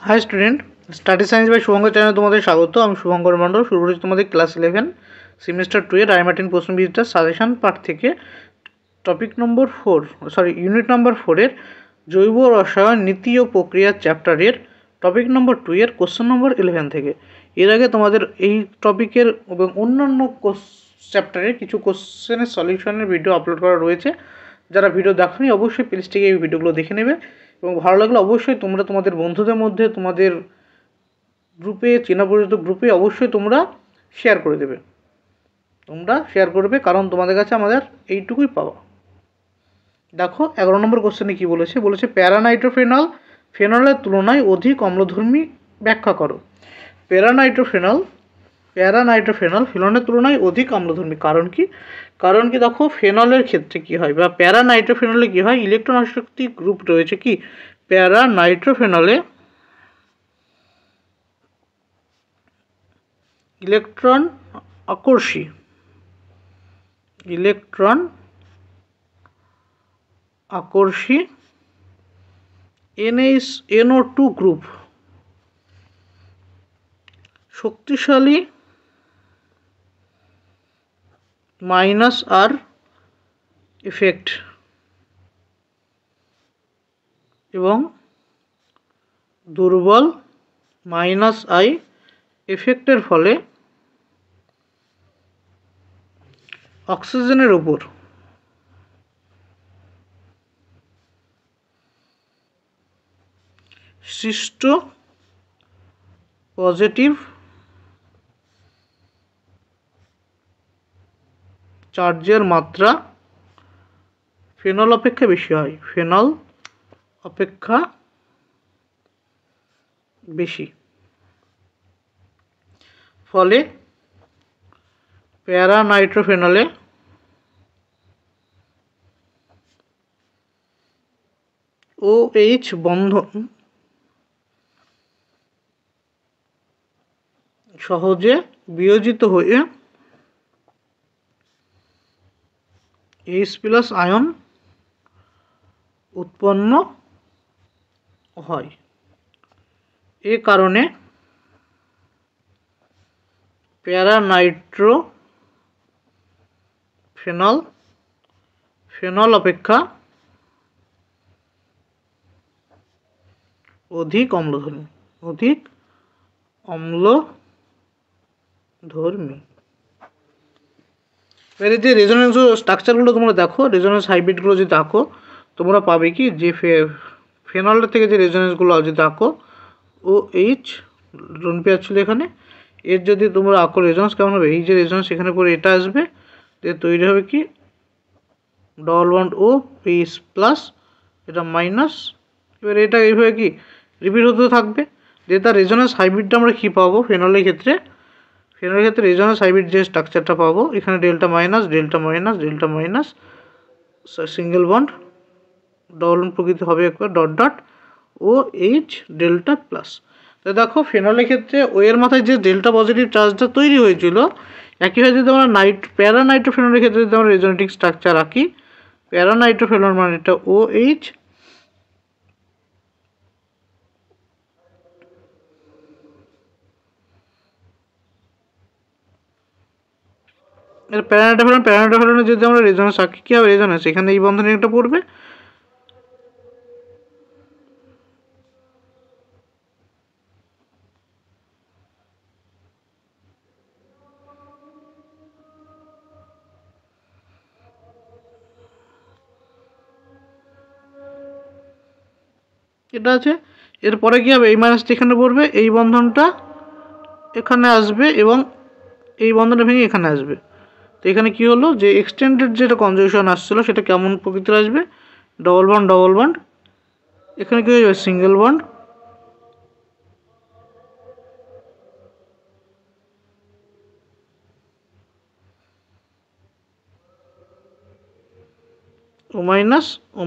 High student study science by Shubhankar channel तुम्हारे स्वागत। আমি শুভঙ্কর মণ্ডল শুরু করছি তোমাদের ক্লাস 11 সেমিস্টার 2 এর রায়মার্টিন প্রশ্নবিচিত্রার সাজেশন পার্ট থেকে টপিক নম্বর 4 ইউনিট নম্বর 4 এর জৈব রসায়ন নীতি ও প্রক্রিয়া চ্যাপ্টারের টপিক নম্বর 2 এর কোশ্চেন নম্বর 11 থেকে। এর আগে তোমাদের এই টপিকের এবং অন্যান্য চ্যাপ্টারের কিছু কোশ্চেনের সলিউশনের ভিডিও আপলোড করা রয়েছে। যারা ভিডিও দেখোনি অবশ্যই প্লিজ থেকে এই ভিডিওগুলো দেখে নেবে এবং ভালো লাগলে অবশ্যই তোমরা তোমাদের বন্ধুদের মধ্যে তোমাদের গ্রুপে চেনা পরিচিত গ্রুপে অবশ্যই তোমরা শেয়ার করে দেবে। তোমরা শেয়ার করবে কারণ তোমাদের কাছে আমাদের এইটুকুই পাওয়া। দেখো 11 নম্বর কোশ্চেনে কী বলেছে, প্যারানাইট্রোফেনল ফেনলের তুলনায় অধিক অম্লধর্মী ব্যাখ্যা করো। প্যারানাইট্রোফেনল ফেনলের তুলনায় অধিক অম্লধর্মী কারণ কি? দেখো ফেনলের ক্ষেত্রে কি হয় বা প্যারানাইট্রোফেনলে কি হয়, ইলেকট্রন আসক্তি গ্রুপ রয়েছে কি প্যারানাইট্রোফেনলে ইলেকট্রন আকর্ষী NO2 গ্রুপ শক্তিশালী -R ইফেক্ট এবং দুর্বল -I এফেক্টের ফলে অক্সিজেনের উপর সৃষ্ট পজিটিভ চার্জের মাত্রা ফেনল অপেক্ষা বেশি ফলে প্যারানাইট্রোফেনলে OH বন্ধন সহজে বিয়োজিত হয়ে H+ আয়ন উৎপন্ন হয়। এ কারণে প্যারানাইট্রোফেনল ফেনল অপেক্ষা অধিক অম্লধর্মী। এর যে রেজোনেন্স স্ট্রাকচারগুলো তোমরা দেখো, রেজোনেন্স হাইব্রিডগুলো যদি দেখো তোমরা পাবে কি যে ফেনলের থেকে যে রেজোনেন্সগুলো যদি দেখো OH ড্রোন পেয়ার ছিল এখানে, এর যদি তোমরা আঁকো রেজোনেন্স কেমন হবে, এই যে রেজোনেন্স এখানে করে এটা আসবে, তৈরি হবে কি ডবল বন্ড OH+, এটা মাইনাস, এবার এটা এইভাবে কি রিপিট হতে থাকবে। যে তার রেজোনেন্স হাইব্রিডটা আমরা কী পাবো ফেনলের ক্ষেত্রে রেজোনেন্স হাইব্রিড যে স্ট্রাকচারটা পাবো এখানে delta minus single bond double bond প্রকৃতি হবে একবার ডট OH ডেল্টা প্লাস। তো দেখো ফেনলের ক্ষেত্রে ও এর মাথায় যে ডেল্টা পজিটিভ চার্জটা তৈরি হয়েছিল, একইভাবে যদি আমরা প্যারানাইট্রোফেনলের ক্ষেত্রে যদি আমরা রেজোনেটিক স্ট্রাকচার আঁকি, প্যারানাইট্রোফেনল মানে এটা OH এর প্যারানাইট্রোফেনলে যদি আমরা রেজোনেন্স আঁকি কী হবে, রেজোনেন্স এখানে এই বন্ধনে একটা পড়বে, এটা আছে। এরপরে কী হবে, এই মাইনাসটা এখানে পড়বে, এই বন্ধনটা এখানে আসবে এবং এই বন্ধনটা ভেঙে এখানে আসবে। তো এখানে কি হলো যে এক্সটেন্ডেড যেটা কনজুগেশন আসছিলো সেটা কেমন প্রকৃতির আসবে, ডবল বন্ড, এখানে কি হয়ে যাবে সিঙ্গেল বন্ড, ও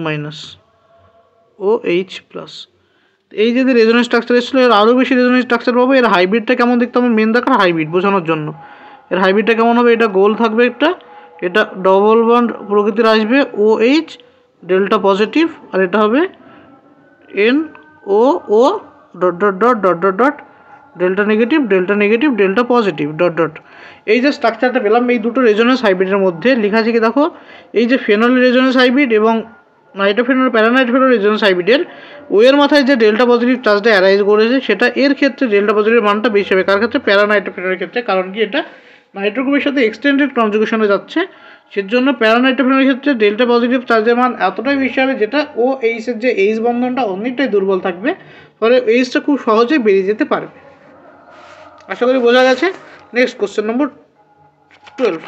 মাইনাস OH+। এই যদি রেজোনেন্স স্ট্রাকচার এসেছিলো, এর আরও বেশি রেজোনেন্স স্ট্রাকচার পাবো। এর হাইব্রিডটা কেমন দেখতে হবে, মেন দেখার হাইব্রিড বোঝানোর জন্য এর হাইব্রিডটা কেমন হবে, এটা গোল থাকবে একটা, এটা ডবল বন্ড প্রকৃতির আসবে OH ডেল্টা পজিটিভ, আর এটা হবে NOO dot dot dot dot dot dot delta negative delta negative delta positive dot dot. এই যে স্ট্রাকচারটা পেলাম এই দুটো রেজোনেন্স হাইব্রিডের মধ্যে লেখা আছে কি দেখো, এই যে ফেনল রেজোনেন্স হাইব্রিড এবং নাইট্রোফেনল প্যারানাইট্রোফেনল রেজোনেন্স হাইব্রিডের ওয়ের মাথায় যে ডেল্টা পজিটিভ চার্জটা অ্যারাইজ করেছে সেটা এর ক্ষেত্রে ডেল্টা পজিটিভের মানটা বেশি হবে। কার ক্ষেত্রে? প্যারানাইট্রোফেনলের ক্ষেত্রে। কারণ কি এটা নাইট্রো গ্রুপের সাথে এক্সটেন্ডেড কনজুগেশনে যাচ্ছে, সেজন্য প্যারানাইট্রোফেনলের ক্ষেত্রে ডেল্টা পজিটিভ চার্জের মান এতটাই বেশি হবে যেটা ও এইচের যে এইচ বন্ধনটা অনেকটাই দুর্বল থাকবে, ফলে এইচটা খুব সহজে বেরিয়ে যেতে পারবে। আশা করি বোঝা গেছে। Next question number 12।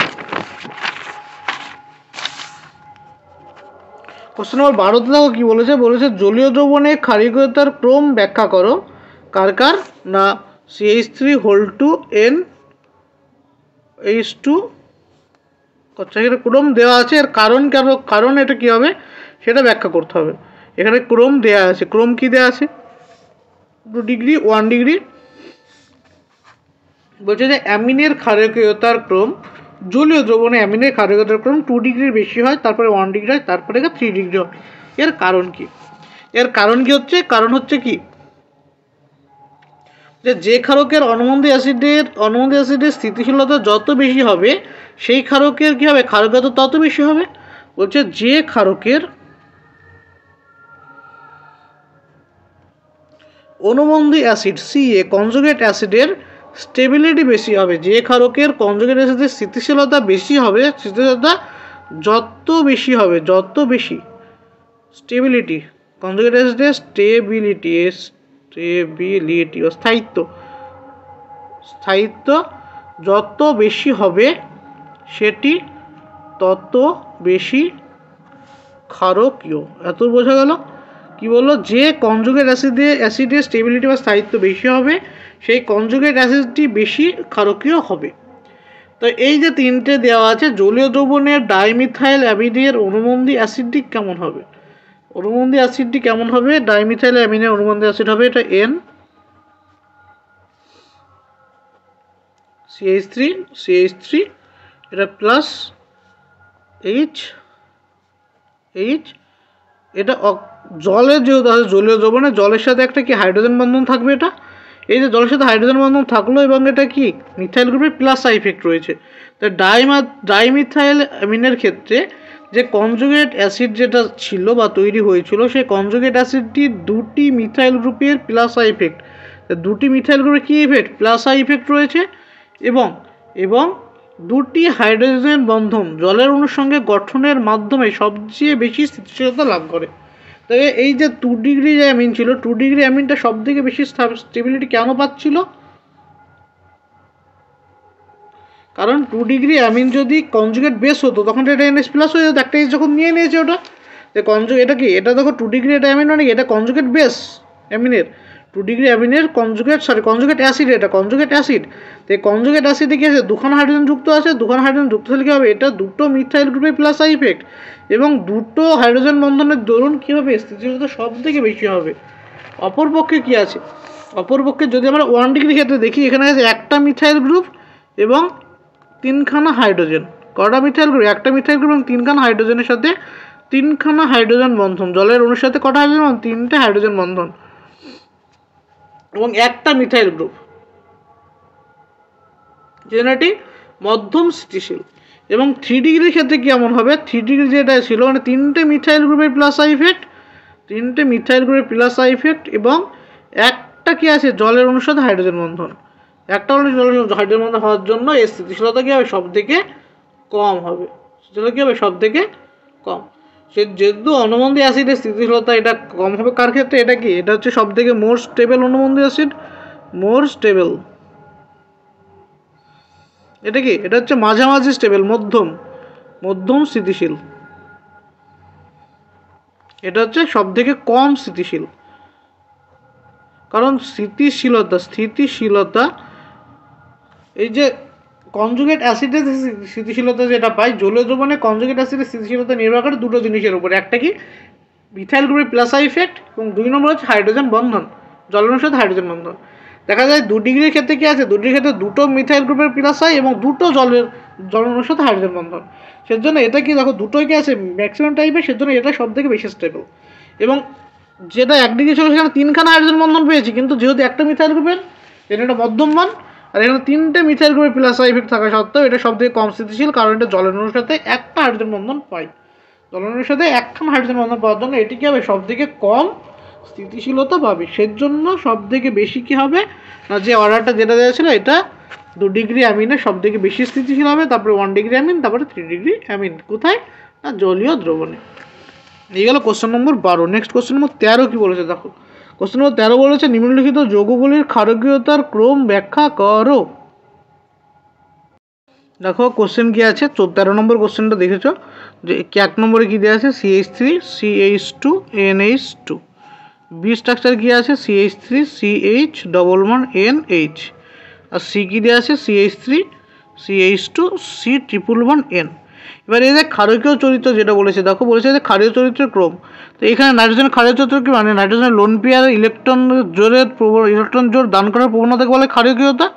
Question number 12তে দেখো কি বলেছে, বলেছে জলীয় দ্রবণে ক্ষারীয়তার ক্রম ব্যাখ্যা করো। কার কার? না CH3 H2 এখানে ক্রম দেওয়া আছে, এর কারণ কেন, কারণ এটা কি হবে সেটা ব্যাখ্যা করতে হবে। এখানে ক্রম দেওয়া আছে, ক্রম কি দেওয়া আছে 2 ডিগ্রি 1 ডিগ্রি। বলছে যে অ্যামিনের ক্ষারকীয়তার ক্রম, জলীয় দ্রবণে অ্যামিনের ক্ষারকীয়তার ক্রম 2 ডিগ্রির বেশি হয়, তারপরে 1 ডিগ্রি হয়, তারপরে 3 ডিগ্রি হয়। এর কারণ কি? এর কারণ কি হচ্ছে, কারণ হচ্ছে কি যে ক্ষারকের অনুমন্দি অ্যাসিডের স্থিতিশীলতা যত বেশি হবে সেই ক্ষারকের কি হবে, ক্ষারকীয়তা তত বেশি হবে। বলছে যে ক্ষারকের অনুবন্ধী অ্যাসিড CA কনজুগেট অ্যাসিডের স্টেবিলিটি বেশি হবে, যে ক্ষারকের কনজুগেট অ্যাসিডের স্থিতিশীলতা বেশি হবে, স্থিতিশীলতা যত বেশি হবে, যত বেশি স্টেবিলিটি, কনজুগেট অ্যাসিডের স্টেবিলিটি ও স্থায়িত্ব যত বেশি হবে সেটি তত বেশি ক্ষারকীয়। এত বোঝা গেল? কি বললো, যে কনজুগেট অ্যাসিডের স্টেবিলিটি বা স্থায়িত্ব বেশি হবে সেই কনজুগেট অ্যাসিডটি বেশি ক্ষারকীয় হবে। তো এই যে তিনটে দেওয়া আছে, জলীয় দ্রবণের ডাইমিথাইল অ্যামিনের অনুবন্ধী অ্যাসিডটি কেমন হবে, অনুবন্ধী অ্যাসিডটি কেমন হবে, ডাইমিথাইল অ্যামিনের অনুবন্ধী অ্যাসিড হবে এটা CH3 এটা প্লাস H এটা জলের যেহেতু আছে, জলীয় দ্রবণে জলের সাথে একটা কি হাইড্রোজেন বন্ধন থাকবে, এটা এই যে জলের সাথে হাইড্রোজেন বন্ধন থাকলো এবং এটা কি মিথাইল গ্রুপের প্লাস ইফেক্ট রয়েছে। তো ডাইমিথাইল অ্যামিনের ক্ষেত্রে যে কনজুগেট অ্যাসিড যেটা ছিল বা তৈরি হয়েছিল সেই কনজুগেট অ্যাসিডটি দুটি মিথাইল গ্রুপের প্লাস ইফেক্ট, দুটি মিথাইল গ্রুপের কি ইফেক্ট, প্লাস ইফেক্ট রয়েছে এবং দুটি হাইড্রোজেন বন্ধন জলের অণুর সঙ্গে গঠনের মাধ্যমে সবচেয়ে বেশি স্থিতিশীলতা লাভ করে। তবে এই যে 2 ডিগ্রি যে অ্যামিন ছিল, 2 ডিগ্রি অ্যামিনটা সব থেকে বেশি স্টেবিলিটি কেন পাচ্ছিল, কারণ 2 ডিগ্রি অ্যামিন যদি কনজুগেট বেস হতো তখন এটা NH প্লাস হয়ে যেত, একটা যখন নিয়ে নিয়েছে ওটা এটা কি, এটা দেখো 2 ডিগ্রি এটা অ্যামিন মানে এটা কনজুগেট বেস অ্যামিনের, 2 ডিগ্রি অ্যামিনের কনজুগেট অ্যাসিড, এটা কনজুগেট অ্যাসিড। তো এই কনজুগেট অ্যাসিডে কি আছে, দুখানা হাইড্রোজেন যুক্ত আছে, দুখানা হাইড্রোজেন যুক্ত হলে কী হবে, এটা দুটো মিথাইল গ্রুপে প্লাস ইফেক্ট এবং দুটো হাইড্রোজেন বন্ধনের দরুন কী হবে, স্থিতিশীলতা সব থেকে বেশি হবে। অপরপক্ষে কি আছে, অপরপক্ষে যদি আমরা 1 ডিগ্রি ক্ষেত্রে দেখি, এখানে আছে একটা মিথাইল গ্রুপ এবং 3খানা হাইড্রোজেন। কটা মিথাইল গ্রুপ, একটা মিথাইল গ্রুপ এবং 3খানা হাইড্রোজেনের সাথে 3খানা হাইড্রোজেন বন্ধন, জলের অণুর সাথে কটা হাইড্রোজেন বন্ধন, 3টে হাইড্রোজেন বন্ধন এবং একটা মিথাইল গ্রুপ, যেটি মধ্যম স্থিতিশীল। এবং 3 ডিগ্রির ক্ষেত্রে কেমন হবে, 3 ডিগ্রি যেটা ছিল মানে 3টে মিথাইল গ্রুপের প্লাস ইফেক্ট এবং একটা কি আছে জলের অণুর সাথে হাইড্রোজেন বন্ধন, একটা জলের হাইড্রোজেন বন্ধন হওয়ার জন্য এর স্থিতিশীলতা কী হবে, সব থেকে কম হবে, সেটা কী হবে, সব থেকে কম। সে যেহেতু অনুবন্ধী অ্যাসিডের স্থিতিশীলতা এটা কম হবে কার ক্ষেত্রে, এটা কি, এটা হচ্ছে সব থেকে মোর স্টেবল অনুবন্ধী অ্যাসিড, মোর স্টেবল। এটা কি, এটা হচ্ছে মাঝামাঝি স্টেবল, মধ্যম স্থিতিশীল, এটা হচ্ছে সব থেকে কম স্থিতিশীল। কারণ স্থিতিশীলতা এই যে কনজুগেট অ্যাসিডের স্থিতিশীলতা যেটা পাই, জলীয় দ্রবণে কনজুগেট অ্যাসিডের স্থিতিশীলতা নির্ভর করে দুটো জিনিসের উপরে, একটা কি মিথাইল গ্রুপের প্লাস ইফেক্ট এবং 2 নম্বর হচ্ছে হাইড্রোজেন বন্ধন, জলের সাথে হাইড্রোজেন বন্ধন। দেখা যায় 2 ডিগ্রির ক্ষেত্রে কি আছে, 2 ডিগ্রির ক্ষেত্রে দুটো মিথাইল গ্রুপের প্লাস এবং দুটো জলের সাথে হাইড্রোজেন বন্ধন, সেজন্য এটা কি দেখো দুটোই কি আছে ম্যাক্সিমাম টাইপের, সেজন্য এটা সব থেকে বেশি স্টেবল। এবং যেটা 1 ডিগ্রি ছিল সেখানে 3খানা হাইড্রোজেন বন্ধন পেয়েছি, কিন্তু যেহেতু একটা মিথাইল গ্রুপের এটা একটা মধ্যম মান, আর এখানে 3টে মিথাইল গ্রুপের প্লাস আই ইফেক্ট থাকা সত্ত্বেও এটা সবথেকে কম স্থিতিশীল, কারণ এটা জলের অণুর সাথে একটা হাইড্রোজেন বন্ধন পাই। জলের অণুর সাথে একখানা হাইড্রোজেন বন্ধন পাওয়ার জন্য এটি কী হবে, সবথেকে কম স্থিতিশীলতা পাবে। সেজন্য সবথেকে বেশি কী হবে না, যে অর্ডারটা যেটা দেওয়া ছিল এটা 2 ডিগ্রি অ্যামিনে সবথেকে বেশি স্থিতিশীল হবে, তারপরে 1 ডিগ্রি অ্যামিন, তারপরে 3 ডিগ্রি অ্যামিন। কোথায় না, জলীয় দ্রবণে। এই গেল কোশ্চেন নম্বর 12। নেক্সট কোশ্চেন নম্বর 13 কি বলেছে দেখো। কোশ্চেন নম্বর 13 বলেছে নিম্নলিখিত যৌগগুলির ক্ষারকীয়তার ক্রম ব্যাখ্যা করো। দেখো কোশ্চেন কি আছে, 13 নম্বর কোশ্চেনটা দেখেছো যে 1 নম্বরে কি দেওয়া আছে, CH3 CH2 NH2। B structure কি আছে, CH3 CH double bond NH। আর সি কি দেওয়া আছে, CH3 CH2 C triple bond N। এবার এই যে ক্ষারকীয় চরিত্র যেটা বলেছে দেখো, বলেছে যে ক্ষারীয় চরিত্রের ক্রম। তো এখানে নাইট্রোজেনের ক্ষারীয় চরিত্র কি মানে, নাইট্রোজেনের লোন পেয়ার ইলেকট্রন জোর দান করার প্রবণতাকে বলে ক্ষারকীয়তা।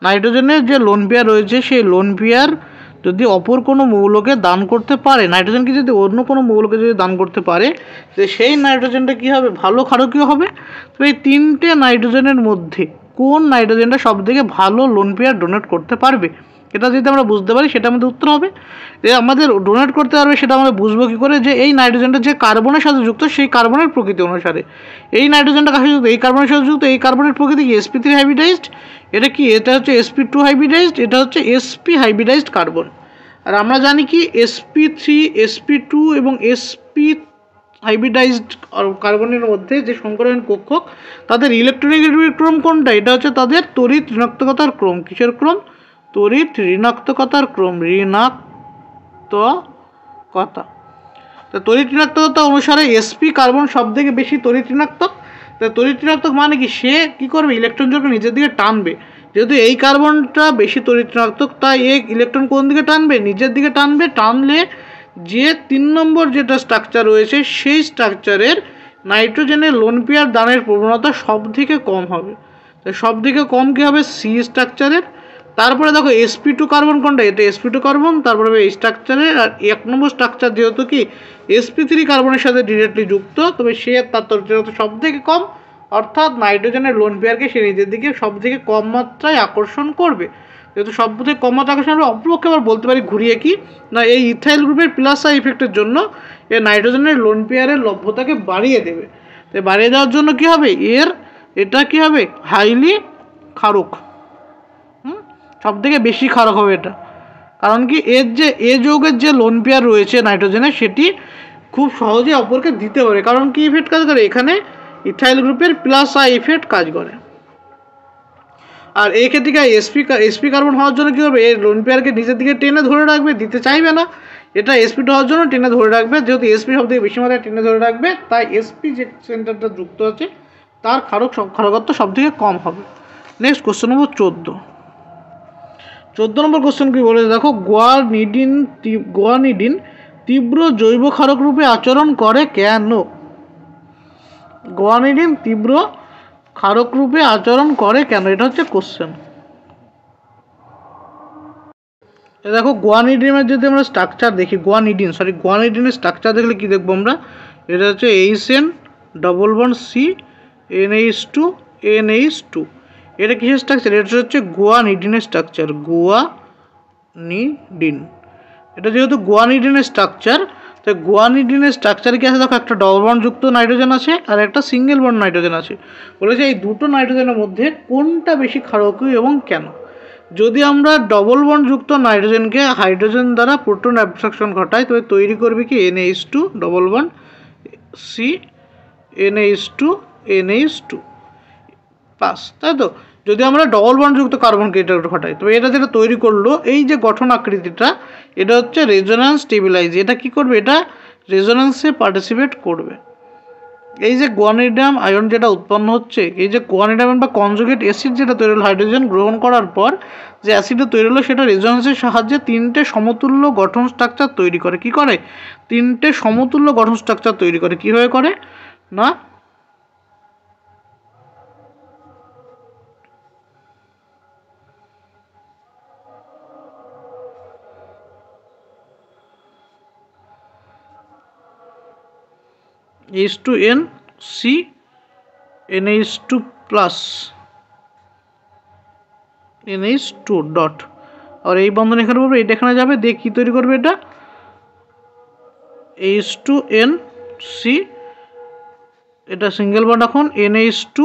নাইট্রোজেনের যে লোন পেয়ার রয়েছে সেই লোন পেয়ার যদি অপর কোনো মৌলকে দান করতে পারে, নাইট্রোজেনকে যদি অন্য কোনো মৌলকে যদি দান করতে পারে, যে সেই নাইট্রোজেনটা কী হবে, ভালো ক্ষারকীয় হবে। তো এই 3টে নাইট্রোজেনের মধ্যে কোন নাইট্রোজেনটা সবথেকে ভালো লোন পেয়ার ডোনেট করতে পারবে, এটা যদি আমরা বুঝতে পারি সেটা আমাদের উত্তর হবে। যে আমাদের ডোনেট করতে পারবে সেটা আমরা বুঝবো কী করে, যে এই নাইট্রোজেনটা যে কার্বনের সাথে যুক্ত সেই কার্বনের প্রকৃতি অনুসারে। এই নাইট্রোজেনটা কাছে যুক্ত, এই কার্বনের সাথে যুক্ত, এই কার্বনের প্রকৃতি কি sp3 হাইব্রিডাইজড। এটা কি, এটা হচ্ছে sp2 হাইব্রিডাইজড, এটা হচ্ছে sp হাইব্রিডাইজড কার্বন। আর আমরা জানি কি sp3 sp2 এবং sp হাইব্রিডাইজড কার্বনের মধ্যে যে সংকরণ কক্ষক তাদের ইলেকট্রনিক ক্রম কোনটা, এটা হচ্ছে তাদের তড়িৎ ঋণাত্মকতার ক্রম। কিসের ক্রম, তড়িৎ ঋণাত্মকতার ক্রম, ঋণাত্মকতা। তো তড়িৎ ঋণাত্মকতা অনুসারে sp কার্বন সবথেকে বেশি তড়িৎ ঋণাত্মক। তো তড়িৎ ঋণাত্মক মানে কি, সে কী করবে, ইলেকট্রন জোড়কে নিজের দিকে টানবে। যেহেতু এই কার্বনটা বেশি তড়িৎ ঋণাত্মক, তাই এই ইলেকট্রন কোন দিকে টানবে, নিজের দিকে টানবে। টানলে যে 3 নম্বর যেটা স্ট্রাকচার রয়েছে সেই স্ট্রাকচারের নাইট্রোজেনের লোন পেয়ার দানের প্রবণতা সবথেকে কম হবে। তো সবথেকে কম কী হবে, সি স্ট্রাকচারের। তারপরে দেখো sp2 কার্বন কোনটা, এটা sp2 কার্বন, তারপরে এই স্ট্রাকচারের। আর 1 নম্বর স্ট্রাকচার যেহেতু কি sp3 কার্বনের সাথে ডিরেক্টলি যুক্ত, তবে সে তার তড়িৎ সব থেকে কম, অর্থাৎ নাইট্রোজেনের লোন পেয়ারকে সে নিজের দিকে সব থেকে কম মাত্রায় আকর্ষণ করবে। যেহেতু সব থেকে কম মাত্রা আকর্ষণ করবে, অপরপক্ষে আবার বলতে পারি ঘুরিয়ে কি না, এই ইথাইল গ্রুপের প্লাস আই ইফেক্টের জন্য এই নাইট্রোজেনের লোন পেয়ারের লভ্যতাকে বাড়িয়ে দেবে। তো বাড়িয়ে দেওয়ার জন্য কি হবে, এটা কি হবে, হাইলি ক্ষারক। সব থেকে বেশি ক্ষারক হবে এটা, কারণ কি এর যে এ যৌগের যে লোন পেয়ার রয়েছে নাইট্রোজেনের, সেটি খুব সহজে অপরকে দিতে পারে। কারণ কি ইফেক্ট কাজ করে, এখানে ইথাইল গ্রুপের প্লাস আই ইফেক্ট কাজ করে। আর এই ক্ষেত্রে sp কার্বন হওয়ার জন্য কী করবে, এই লোন পেয়ারকে নিজের দিকে টেনে ধরে রাখবে, দিতে চাইবে না। এটা sp2 হওয়ার জন্য টেনে ধরে রাখবে। যেহেতু sp সব থেকে বেশি মাত্রায় টেনে ধরে রাখবে, তাই sp যে সেন্টারটা যুক্ত আছে তার ক্ষারকত্ব সব থেকে কম হবে। নেক্সট কোশ্চেন নম্বর 14 নম্বর কোশ্চেন কি বলেছে দেখো, গুয়ানিডিন তীব্র জৈব ক্ষারক রূপে আচরণ করে কেন। গুয়ানিডিন তীব্র ক্ষারক রূপে আচরণ করে কেন, এটা হচ্ছে কোশ্চেন। দেখো গুয়ানিডিনের যদি আমরা স্ট্রাকচার দেখি, গুয়ানিডিনের স্ট্রাকচার দেখলে কি দেখবো আমরা, এটা হচ্ছে HN double bond C NH2 NH2। এটা কিসের স্ট্রাকচার, এটা হচ্ছে গুয়ানিডিনের স্ট্রাকচার, গুয়ানিডিন। এটা যেহেতু গুয়ানিডিনের স্ট্রাকচার, তাই গুয়ানিডিনের স্ট্রাকচারে কি আছে দেখো, একটা ডবল বন্ড যুক্ত নাইট্রোজেন আছে আর একটা সিঙ্গেল বন্ড নাইট্রোজেন আছে। বলেছে এই দুটো নাইট্রোজেনের মধ্যে কোনটা বেশি ক্ষারকীয় এবং কেন। যদি আমরা ডবল বন্ড যুক্ত নাইট্রোজেনকে হাইড্রোজেন দ্বারা প্রোটন অ্যাবস্ট্রাকশন ঘটাই, তবে তৈরি করবে কি NH2 double bond C NH2 NH2 pass, তাই তো। যদি আমরা ডবল বন্ড যুক্ত কার্বনকে এটা ঘটাই, তবে এটা যেটা তৈরি করলো, এই যে গঠন আকৃতিটা, এটা হচ্ছে রেজোন্যান্স স্টেবিলাইজ। এটা কি করবে, এটা রেজোন্যান্সে পার্টিসিপেট করবে। এই যে গুয়ানিডিয়াম আয়ন যেটা উৎপন্ন হচ্ছে, এই যে গুয়ানিডিয়াম বা কনজুগেট অ্যাসিড যেটা তৈরি হলো হাইড্রোজেন গ্রহণ করার পর যে অ্যাসিডটা তৈরি হলো, সেটা রেজোন্যান্সের সাহায্যে 3টে সমতুল্য গঠন স্ট্রাকচার তৈরি করে। কি করে, 3টে সমতুল্য গঠন স্ট্রাকচার তৈরি করে। কীভাবে করে না, H2N C NH2 plus NH2 dot, আর এই বন্ধন এখানে পড়বে, এটা এখানে যাবে, দিয়ে কী তৈরি করবে এটা H2NC, এটা সিঙ্গেল বন্ড এখন NH2,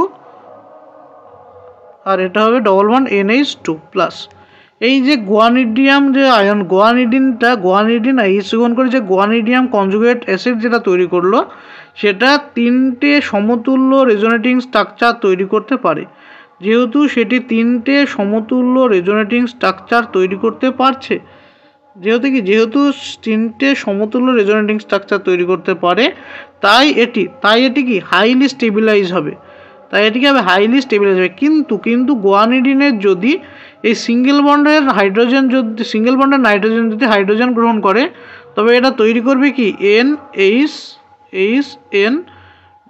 আর এটা হবে ডবল বন্ড NH2 প্লাস। এই যে গুয়ানিডিয়াম যে আয়ন গুয়ানিডিন H গ্রহণ করে যে গুয়ানিডিয়াম কনজুগেট অ্যাসিড যেটা তৈরি করলো, সেটা 3টে সমতুল্য রেজোনেটিং স্ট্রাকচার তৈরি করতে পারে। যেহেতু সেটি 3টে সমতুল্য রেজোনেটিং স্ট্রাকচার তৈরি করতে পারছে, যেহেতু 3টে সমতুল্য রেজোনেটিং স্ট্রাকচার তৈরি করতে পারে, তাই এটি কি হাইলি স্টেবিলাইজ হবে, হাইলি স্টেবিলাইজ হবে। কিন্তু গুয়ানিডিনের যদি এই সিঙ্গেল বন্ডের নাইট্রোজেন যদি হাইড্রোজেন গ্রহণ করে, তবে এটা তৈরি করবে কি NH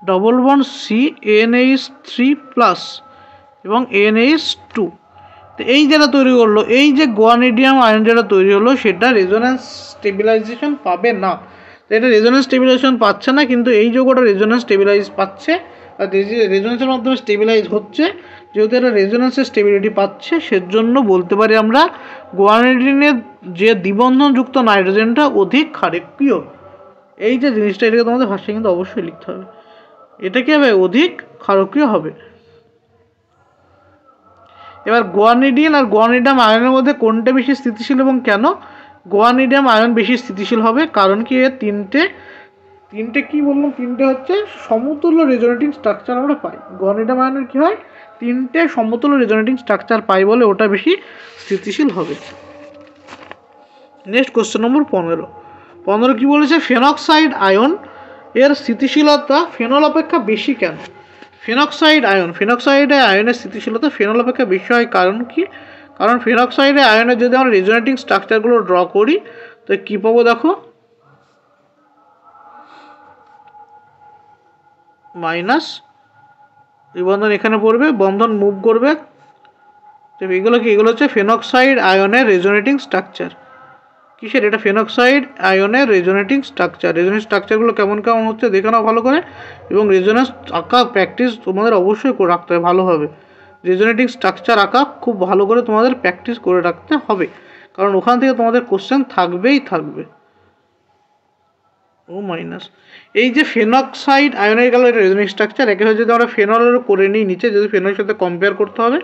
double bond CNH3 plus এবং NH2। তো এই যেটা তৈরি করলো, এই যে গুয়ানিডিয়াম আয়ন যেটা তৈরি হলো, সেটা রেজোনেন্স স্টেবিলাইজেশন পাবে না। এটা রেজোনেন্স স্টেবিলাইজেশন পাচ্ছে না, কিন্তু এই যৌগটা রেজোনেন্স স্টেবিলাইজ পাচ্ছে, আর রেজোনেন্সের মাধ্যমে স্টেবিলাইজ হচ্ছে। যেহেতু এটা রেজোনেন্সের স্টেবিলিটি পাচ্ছে, সেজন্য বলতে পারি আমরা গুয়ানিডিনের যে দ্বিবন্ধনযুক্ত নাইট্রোজেনটা অধিক ক্ষারকীয়। এই যে জিনিসটা, এটাকে তোমাদের ভাষায় কিন্তু অবশ্যই লিখতে হবে, এটা কি হবে অধিক ক্ষারকীয় হবে। এবার গুয়ানিডিন আর গুয়ানিডিয়াম আয়নের মধ্যে কোনটা বেশি স্থিতিশীল এবং কেন? গুয়ানিডিয়াম আয়ন বেশি স্থিতিশীল হবে, কারণ কি এর তিনটে কি বললাম, 3টে হচ্ছে সমতুল্য রেজোনেটিং স্ট্রাকচার আমরা পাই। গুয়ানিডিয়াম আয়নের কি হয়, 3টে সমতুল্য রেজোনেটিং স্ট্রাকচার পাই বলে ওটা বেশি স্থিতিশীল হবে। নেক্সট কোশ্চেন নম্বর 15 কি বলেছে, ফেনক্সাইড আয়ন এর স্থিতিশীলতা ফেনল অপেক্ষা বেশি কেন? ফেনক্সাইড আয়নের স্থিতিশীলতা ফেনল অপেক্ষা বেশি হয় কারণ কি? কারণ ফেনক্সাইড আয়নের যদি আমরা রেজোনেটিং স্ট্রাকচারগুলো ড্র করি, তো কী পাবো দেখো, মাইনাস, এই বন্ধন এখানে পড়বে, বন্ধন মুভ করবে। তো এগুলো হচ্ছে ফেনক্সাইড আয়নের রেজোনেটিং স্ট্রাকচার। কিসের এটা? ফেনক্সাইড আয়নের রেজোনেটিং স্ট্রাকচারগুলো কেমন হচ্ছে দেখে নাও ভালো করে, এবং রেজোনেন্স আঁকা প্র্যাকটিস তোমাদের অবশ্যই করে রাখতে হবে ভালোভাবে। রেজোনেটিং স্ট্রাকচার আঁকা খুব ভালো করে তোমাদের প্র্যাকটিস করে রাখতে হবে, কারণ ওখান থেকে তোমাদের কোশ্চেন থাকবে। ও মাইনাস, এই যে ফেনক্সাইড আয়নের গেল এটা রেজোনেটিং স্ট্রাকচার, একে হচ্ছে যদি আমরা ফেনলেরও করে নিই নিচে, যদি ফেনলের সাথে কম্পেয়ার করতে হবে,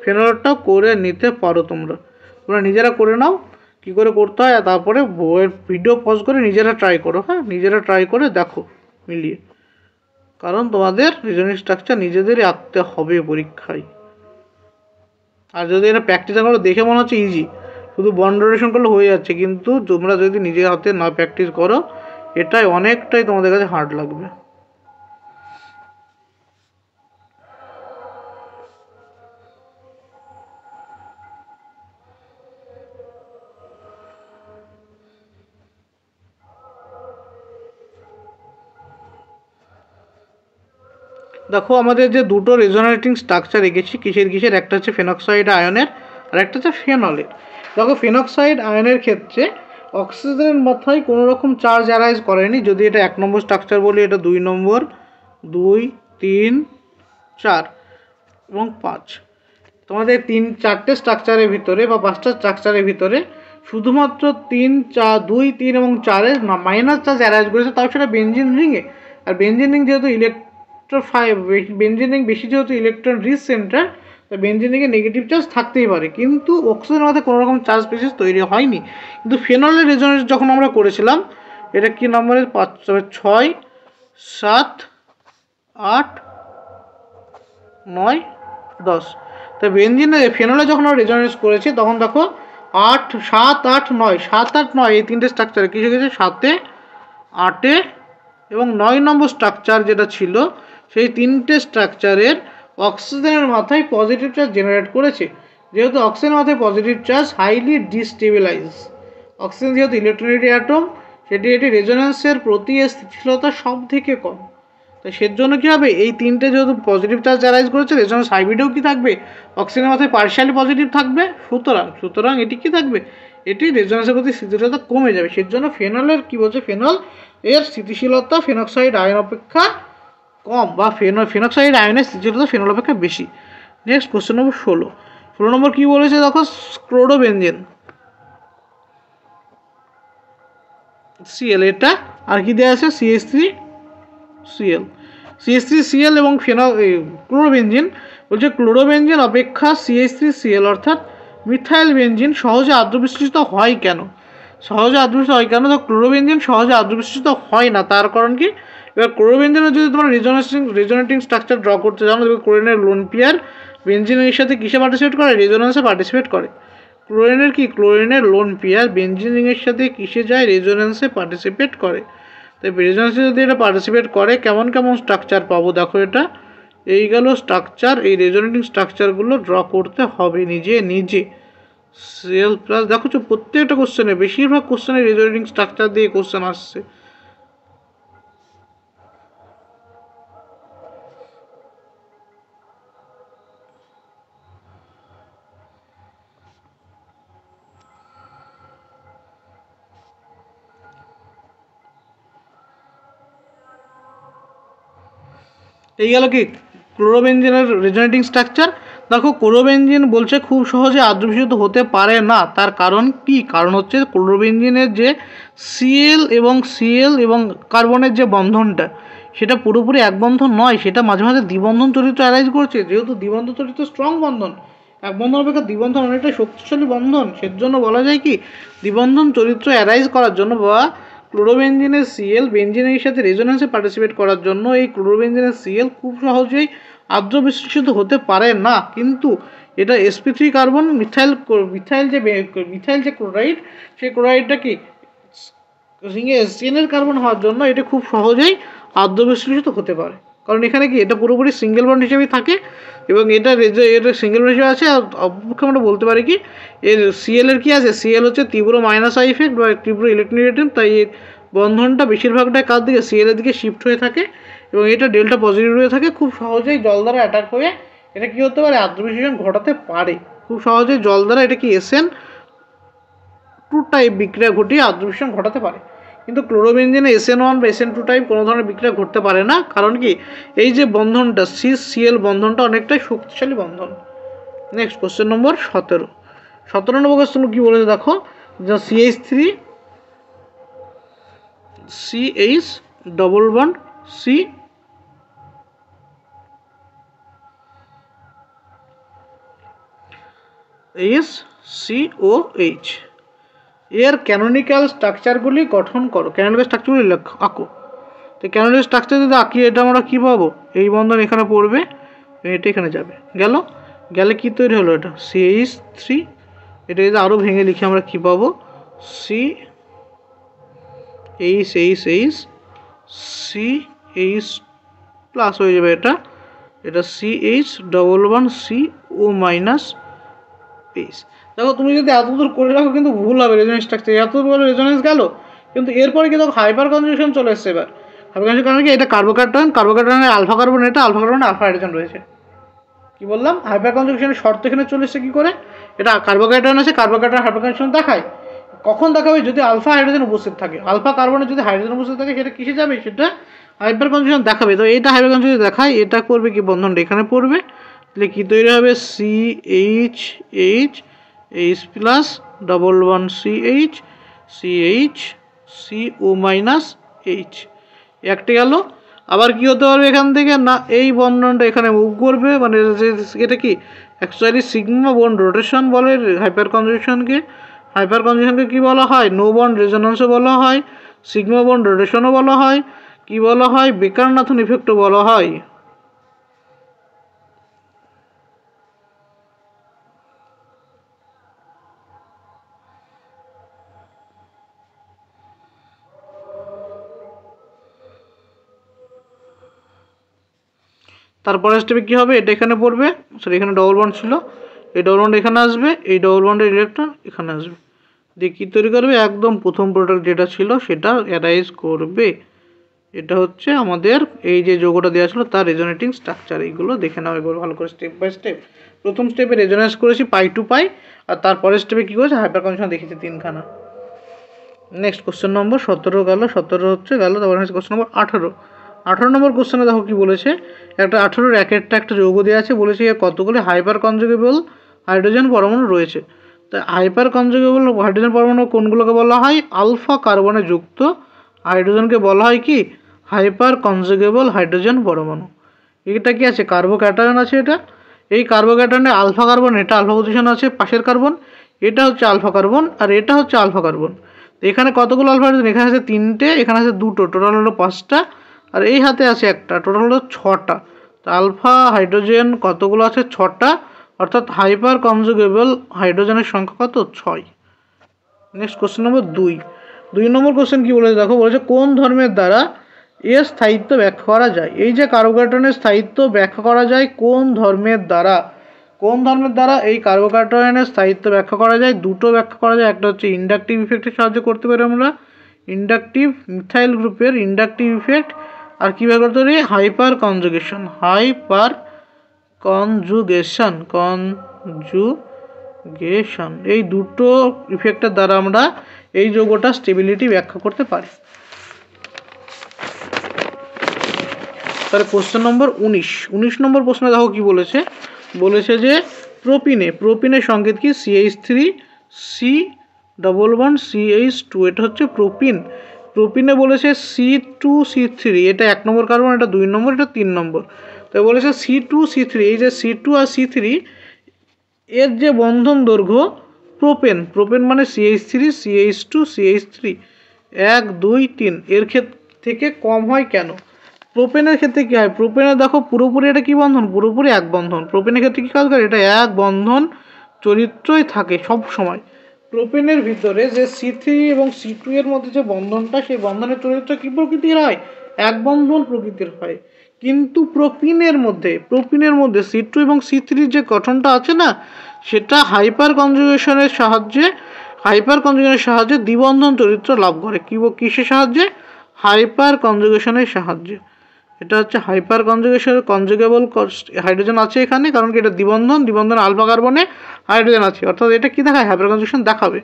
ফেনলটাও করে নিতে পারো তোমরা নিজেরা করে নাও কী করে করতে হয়, আর তারপরে বইয়ের ভিডিও পজ করে নিজেরা ট্রাই করো। হ্যাঁ, নিজেরা ট্রাই করে দেখো মিলিয়ে, কারণ তোমাদের রেজোনেটিং স্ট্রাকচার নিজেদেরই আঁকতে হবে পরীক্ষায়। আর যদি এটা প্র্যাকটিস করো, দেখে মনে হচ্ছে ইজি, শুধু বন্ড রিলেশন করলে হয়ে যাচ্ছে, কিন্তু তোমরা যদি নিজের হাতে না প্র্যাকটিস করো, এটাই অনেকটাই তোমাদের কাছে হার্ড লাগবে। দেখো আমাদের যে দুটো রেজোনেটিং স্ট্রাকচার রেখেছি, কিসের একটা হচ্ছে ফেনক্সাইড আয়নের আর একটা হচ্ছে ফেনলের। দেখো ফেনক্সাইড আয়নের ক্ষেত্রে অক্সিজেনের মাথায় কোনো রকম চার্জ অ্যারাইজ করেনি, যদি এটা 1 নম্বর স্ট্রাকচার বলি, এটা 2 নম্বর, 2, 3, 4 এবং 5। তোমাদের 3-4টে স্ট্রাকচারের ভিতরে বা 5টা স্ট্রাকচারের ভিতরে শুধুমাত্র 3, 4, 2, 3 এবং 4-এর মাইনাস চার্জ অ্যারাইজ করেছে, তাও সেটা বেনজিন রিংয়ে। আর বেনজিন রিং যেহেতু বেনজিন রিং বেশি, যেহেতু ইলেকট্রন রিচ সেন্টার, তো বেনজিন রিংয়ে নেগেটিভ চার্জ থাকতেই পারে, কিন্তু অক্সিজেনের মধ্যে কোনো রকম চার্জ স্পেসিস তৈরি হয়নি। কিন্তু ফেনলের রেজোনেন্স যখন আমরা করেছিলাম, এটা কি নম্বরের 6, 7, 8, 9, 10। তো ফেনলে যখন আমরা রেজোনেন্স করেছি, তখন দেখো 7, 8, 9 এই 3টে স্ট্রাকচারে কিছু 7-এ, 8-এ এবং 9 নম্বর স্ট্রাকচার যেটা ছিল, সেই 3টে স্ট্রাকচারের অক্সিজেনের মাথায় পজিটিভ চার্জ জেনারেট করেছে। যেহেতু অক্সিজেনের মাথায় positive charge highly destabilise, oxygen যেহেতু ইলেকট্রনিটি অ্যাটম, এটি রেজোনেন্সের প্রতি স্থিতিশীলতা সব থেকে কম। তো সেজন্য কী হবে, এই 3টে যেহেতু পজিটিভ চার্জ অ্যারাইজ করেছে, রেজোনেন্স হাইব্রিডেও কী থাকবে, অক্সিজেনের মাথায় পার্শিয়ালি পজিটিভ থাকবে, সুতরাং এটি কী থাকবে, এটি রেজোনেন্সের প্রতি স্থিতিশীলতা কমে যাবে। সেজন্য ফেনলের কী বলছে, ফেনল এর স্থিতিশীলতা ফেনক্সাইড আয়ন অপেক্ষা কম বা ফেনক্সাইড আয়নের স্থিতিশীলতা ফেনল অপেক্ষা বেশি। নেক্সট কোশ্চেন নম্বর 16 নম্বর কী বলেছে দেখো, ক্লোরোবেনজিন সিএল, এটা আর কি দেওয়া আছে CH3Cl এবং ক্লোরোবেনজিন বলছে ক্লোরোবেনজিন অপেক্ষা CH3Cl অর্থাৎ মিথাইল বেনজিন সহজে আদ্রবিশ্লেষিত হয় কেন? সহজে আদ্রবিশ্লেষিত হয় কেন? তো ক্লোরোবেনজিন সহজে আদ্রবিশ্লেষিত হয় না, তার কারণ কি? এবার ক্লোরোবেনজিনের যদি তোমরা রেজোনেটিং স্ট্রাকচার ড্র করতে জানো, তবে ক্লোরিনের লোন পেয়ার বেনজিনের সাথে কিসে পার্টিসিপেট করে? রেজোনেন্সে পার্টিসিপেট করে। ক্লোরিনের লোন পেয়ার বেনজিনের সাথে কিসে যায়? রেজোনেন্সে পার্টিসিপেট করে। তাই রেজোনেন্সে যদি এটা পার্টিসিপেট করে কেমন কেমন স্ট্রাকচার পাবো দেখো, এটা এই গেল স্ট্রাকচার। এই রেজোনেটিং স্ট্রাকচারগুলো ড্র করতে হবে নিজে। সেল প্লাস দেখো প্রত্যেকটা কোশ্চেনে, বেশিরভাগ কোশ্চেনে রেজোনেটিং স্ট্রাকচার দিয়ে কোশ্চেন আসছে। এই গেল কি ক্লোরোবেনজিনের রেজোনেটিং স্ট্রাকচার। দেখো ক্লোরোবেনজিন বলছে খুব সহজে আদ্রবিশ্লেষিত হতে পারে না, তার কারণ কি? কারণ হচ্ছে ক্লোরোবেনজিনের যে Cl এবং কার্বনের যে বন্ধনটা, সেটা পুরোপুরি এক বন্ধন নয়, সেটা মাঝে মাঝে দ্বিবন্ধন চরিত্র অ্যারাইজ করছে। যেহেতু দ্বিবন্ধন চরিত্র স্ট্রং বন্ধন, এক বন্ধন অপেক্ষা দ্বিবন্ধন অনেকটা শক্তিশালী বন্ধন, সেজন্য বলা যায় কি দ্বিবন্ধন চরিত্র অ্যারাইজ করার জন্য বা ক্লোরোবেনজিনের Cl বেনজিনের সাথে রেজোনেন্সে পার্টিসিপেট করার জন্য এই ক্লোরোবেনজিনের Cl খুব সহজেই আদ্রবিশ্লেষিত হতে পারে না। কিন্তু এটা sp3 কার্বন মিথাইল যে ক্লোরাইড, সেই ক্লোরাইডটা কি রিংয়ে চেনের কার্বন হওয়ার জন্য এটা খুব সহজেই আদ্রবিশ্লেষিত হতে পারে। কারণ এখানে কি এটা পুরোপুরি সিঙ্গেল বন্ড হিসেবেই থাকে এবং এটা সিঙ্গেল বন্ড হিসেবে আছে। আর অপক্ষে আমরা বলতে পারি কি এর Cl এর কি আছে, Cl হচ্ছে তীব্র মাইনাস আই ইফেক্ট বা তীব্র ইলেকট্রোনেগেটিভ, তাই এই বন্ধনটা বেশিরভাগটাই কার দিকে? Cl এর দিকে শিফট হয়ে থাকে এবং এটা ডেল্টা পজিটিভ হয়ে থাকে। খুব সহজেই জল দ্বারা অ্যাটাক হয়ে এটা কি হতে পারে? আদ্রবিশ্লেষণ ঘটাতে পারে। খুব সহজেই জল দ্বারা এটা কি SN2 টাইপ বিক্রিয়া ঘটিয়ে আদ্রবিশ্লেষণ ঘটাতে পারে। কিন্তু ক্লোরোবেনজিনে SN1 বা SN2 টাইপ কোনো ধরনের বিক্রিয়া ঘটতে পারে না, কারণ কি এই যে বন্ধনটা CH-Cl বন্ধনটা অনেকটাই শক্তিশালী বন্ধন। নেক্সট কোশ্চেন নম্বর 17 নম্বর কোশ্চেন কি বলেছে দেখো, যা CH3CH ডবল বন্ড CH এর ক্যানোনিক্যাল স্ট্রাকচারগুলি গঠন করো। ক্যানোনিক্যাল স্ট্রাকচারগুলি আঁকো। তো ক্যানোনিক্যাল স্ট্রাকচার যদি আঁকি, এটা আমরা কী পাবো? এই বন্ধন এখানে পড়বে, এটা এখানে যাবে, গেলে কি তৈরি হলো? এটা CH3। এটা যদি আরও ভেঙে লিখি আমরা কী পাবো? CH প্লাস হয়ে যাবে, এটা CH double bond CO minus H। দেখো তুমি যদি এত দূর করে রাখো কিন্তু ভুল হবে রেজোনেন্স স্ট্রাকচার, এত দূর রেজোনেন্স গেল, কিন্তু এরপরে কি দেখো হাইপার কনজুগেশন চলে এসছে। এবার হাইপার কনজুগেশন কারণ কি? এটা কার্বোকার্বনের আলফা কার্বন, এটা আলফা কার্বনের আলফা হাইড্রোজেন রয়েছে। কি বললাম? হাইপার কনজুগেশনের শর্ত এখানে চলে এসছে কি করে? এটা কার্বোকার্বন আছে, কার্বোকার্বন হাইপার কনজুগেশন দেখায়। কখন দেখাবে? যদি আলফা হাইড্রোজেন উপস্থিত থাকে। আলফা কার্বনের যদি হাইড্রোজেন উপস্থিত থাকে, সেটা কিসে যাবে? সেটা হাইপার কনজুগেশন দেখাবে। তো এইটা হাইপার কনজুগেশন দেখায়, এটা করবে কি বন্ধনটা এখানে পড়বে, তাহলে কি তৈরি হবে? CH plus double bond CO minus H, একটা গেল। আবার কি হতে পারবে এখান থেকে? না, এই বন্ধনটা এখানে মুভ করবে, মানে এটা কি অ্যাকচুয়ালি সিগমা বন্ড রোটেশন বলে হাইপার কনজুগেশনকে। হাইপার কনজুগেশনকে কী বলা হয়? নো বন্ড রেজোন্যান্সও বলা হয়, সিগমা বন্ড রোটেশনও বলা হয়, কি বলা হয়? বেকার-নাথন ইফেক্টও বলা হয়। তারপরের স্টেপে কী হবে? এটা এখানে পড়বে, সরি এখানে ডবল বন্ড ছিল, এই ডবল বন্ড এখানে আসবে, এই ডবল বন্ডের ইলেকট্রন এখানে আসবে, দিয়ে কী তৈরি করবে? একদম প্রথম প্রোডাক্ট যেটা ছিল সেটা অ্যারাইজ করবে। এটা হচ্ছে আমাদের এই যে যৌগটা দেওয়া ছিল তার রেজোনেটিং স্ট্রাকচার। এইগুলো দেখে নাও এগুলো ভালো করে স্টেপ বাই স্টেপ। প্রথম স্টেপে রেজোনেন্স করেছি পাই টু পাই, আর তারপরের স্টেপে কী করেছে? হাইপার কনজুগেশন দেখেছি 3খানা। নেক্সট কোশ্চেন নম্বর 17 গেল, 17 হচ্ছে গেল। তারপরে হচ্ছে কোশ্চেন নম্বর 18। 18 নম্বর কোশ্চেনে দেখো কি বলেছে, একটা 18 র্যাকেটটা একটা যৌগ দেওয়া আছে, বলেছে এর কতগুলি হাইপার কনজুগেবল হাইড্রোজেন পরমাণু রয়েছে। তাই হাইপার কনজুগেবল হাইড্রোজেন পরমাণু কোনগুলোকে বলা হয়? আলফা কার্বনে যুক্ত হাইড্রোজেনকে বলা হয় কি? হাইপার কনজুগেবল হাইড্রোজেন পরমাণু। এটা কি আছে? কার্বোক্যাটায়ন আছে এটা। এই কার্বোক্যাটায়নে আলফা কার্বন, এটা আলফা পজিশন আছে, পাশের কার্বন এটা হচ্ছে আলফা কার্বন, আর এটা হচ্ছে আলফা কার্বন। এখানে কতগুলো আলফা হাইড্রোজেন? এখানে আছে 3টে, এখানে আছে 2টো, টোটাল হলো 5টা, আর এই হাতে আছে একটা, টোটাল হলো 6টা। তো আলফা হাইড্রোজেন কতগুলো আছে? 6টা, অর্থাৎ হাইপার কনজুগেবল হাইড্রোজেনের সংখ্যা কত? 6। নেক্সট কোশ্চেন নম্বর 2 নম্বর কোশ্চেন কি বলেছে দেখো, বলেছে কোন ধর্মের দ্বারা এর স্থায়িত্ব ব্যাখ্যা করা যায়? এই যে কার্বোক্যাটায়নের স্থায়িত্ব ব্যাখ্যা করা যায় কোন ধর্মের দ্বারা? কোন ধর্মের দ্বারা এই কার্বোক্যাটায়নের স্থায়িত্ব ব্যাখ্যা করা যায়? দুটো ব্যাখ্যা করা যায়। একটা হচ্ছে ইন্ডাকটিভ ইফেক্টের সাহায্যে করতে পারি আমরা, ইন্ডাকটিভ মিথাইল গ্রুপের ইন্ডাকটিভ ইফেক্ট, আর কীভাবে করতে পারি? Hyper conjugation. হাইপার কনজুগেশন এই দুটো ইফেক্টের দ্বারা আমরা এই যৌগটা স্টেবিলিটি ব্যাখ্যা করতে পারি। তাহলে কোশ্চেন নম্বর 19 নম্বর প্রশ্নে দেখো কি বলেছে, বলেছে যে প্রোপিনের সংকেত কি? CH3C11CH2, এটা হচ্ছে প্রোপিনে বলেছে C2C3, এটা 1 নম্বর কার্বন, এটা 2 নম্বর, এটা 3 নম্বর। তাই বলেছে C2C3, এই যে C2 আর C3 এর যে বন্ধন দৈর্ঘ্য প্রোপেন মানে CH3CH2CH3 1 2 3 এর থেকে কম হয় কেন? প্রোপেনের ক্ষেত্রে কী হয়? প্রোপেনে দেখো পুরোপুরি এটা কী বন্ধন? পুরোপুরি এক বন্ধন। প্রোপেনের ক্ষেত্রে কী কাজ করে? এটা এক বন্ধন চরিত্রই থাকে সব সময়। প্রোপেনের ভিতরে যে C3 এবং C2 এর মধ্যে যে বন্ধনটা, সেই বন্ধনের চরিত্র কী প্রকৃতির হয়? এক বন্ধন প্রকৃতির হয়। কিন্তু প্রোপিনের মধ্যে C2 এবং C3 যে গঠনটা আছে না, সেটা হাইপার কনজুগেশনের সাহায্যে দ্বিবন্ধন চরিত্র লাভ করে। কিসের সাহায্যে? হাইপার কনজুগেশনের সাহায্যে। এটা হচ্ছে হাইপার কনজুগেবল হাইড্রোজেন আছে এখানে, কারণ কি এটা দ্বিবন্ধন আলফা কার্বনে হাইড্রোজেন আছে, অর্থাৎ এটা কি দেখায়? হাইপার কনজুগেশন দেখাবে।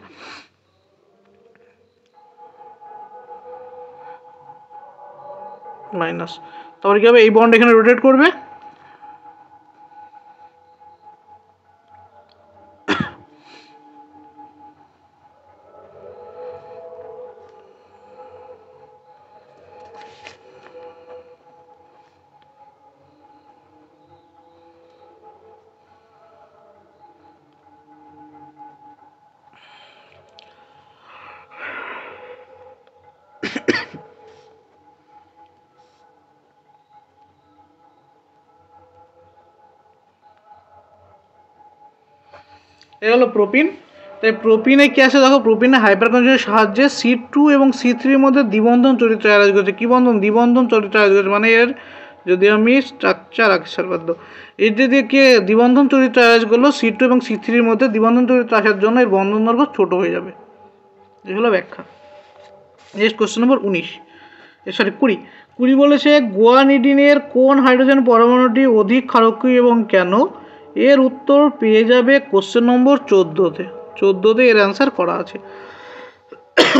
মাইনাস, তারপরে কি হবে? এই বন্ড এখানে রোটেট করবে, এ হলো প্রোপিন। তাই প্রোপিনে কি আছে দেখো, প্রোপিনে হাইপার কনজুগেশনের সাহায্যে C2 এবং C3 এর মধ্যে দ্বিবন্ধন চরিত্র অ্যারেঞ্জ করছে। কি বন্ধন? দ্বিবন্ধন চরিত্র অ্যারেঞ্জ করছে, মানে এর যদি আমি স্ট্রাকচার আঁকার বাধ্য, এর যদি কে দ্বিবন্ধন চরিত্র অ্যারেঞ্জ করলো C2 এবং C3 এর মধ্যে দ্বিবন্ধন চরিত্র আসার জন্য এর বন্ধন দৈর্ঘ্য ছোট হয়ে যাবে। এই হলো ব্যাখ্যা। নেক্সট কোশ্চেন নম্বর 20 বলেছে গুয়ানিডিনের কোন হাইড্রোজেন পরমাণুটি অধিক ক্ষারকীয় এবং কেন? এর উত্তর পেয়ে যাবে কোশ্চেন নম্বর 14তে এর অ্যান্সার করা আছে।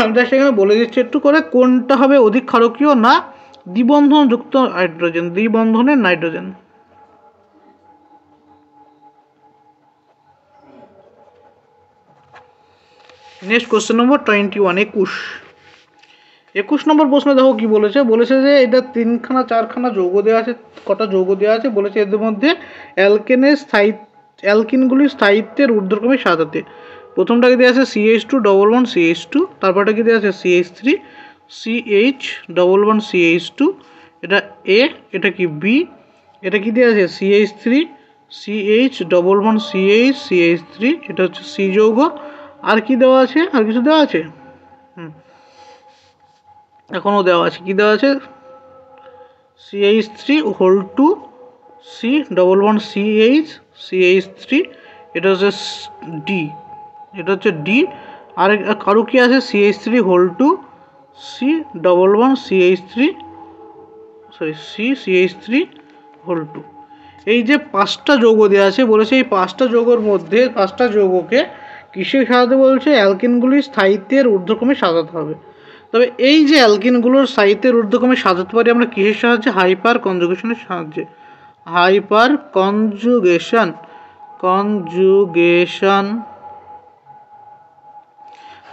আমি সেখানে বলে দিচ্ছি একটু করে, কোনটা হবে অধিক ক্ষারকীয়? না, দ্বিবন্ধনযুক্ত হাইড্রোজেন, দ্বিবন্ধনের nitrogen. Next question number 21 number প্রশ্ন দেখো কি বলেছে, বলেছে যে এটা 3-4খানা যৌগ দেওয়া আছে। কটা যৌগ দেওয়া আছে? বলেছে এদের মধ্যে অ্যালকিনগুলির স্থায়িত্বের ঊর্ধ্বক্রমে সাজাতে। প্রথমটাকে দেওয়া আছে CH211CH2, তারপরটা কি দেওয়া আছে CH3CH11CH2, এটা A, এটা কি B, এটা কি দেওয়া আছে CH3CH11CH3, এটা হচ্ছে C যৌগ। আর কি দেওয়া আছে? আর কিছু দেওয়া আছে? এখনও দেওয়া আছে। কি দেওয়া আছে? CH3 C11CH3, এটা হচ্ছে D, এটা হচ্ছে D। আর কারো কি আছে? CH3 CH3 এই যে 5টা যৌগ দেওয়া আছে, বলেছে এই 5টা যৌগের মধ্যে 5টা যৌগকে কিসের সাজাতে বলছে? অ্যালকেনগুলির স্থায়িত্বের ঊর্ধ্বক্রমে সাজাতে হবে। তবে এই যে অ্যালকিনগুলোর সাহিত্যের ঊর্ধ্বক্রমে সাজাতে পারি আমরা কিসের সাহায্যে? হাইপার কনজুগেশনের সাহায্যে। হাইপার কনজুগেশন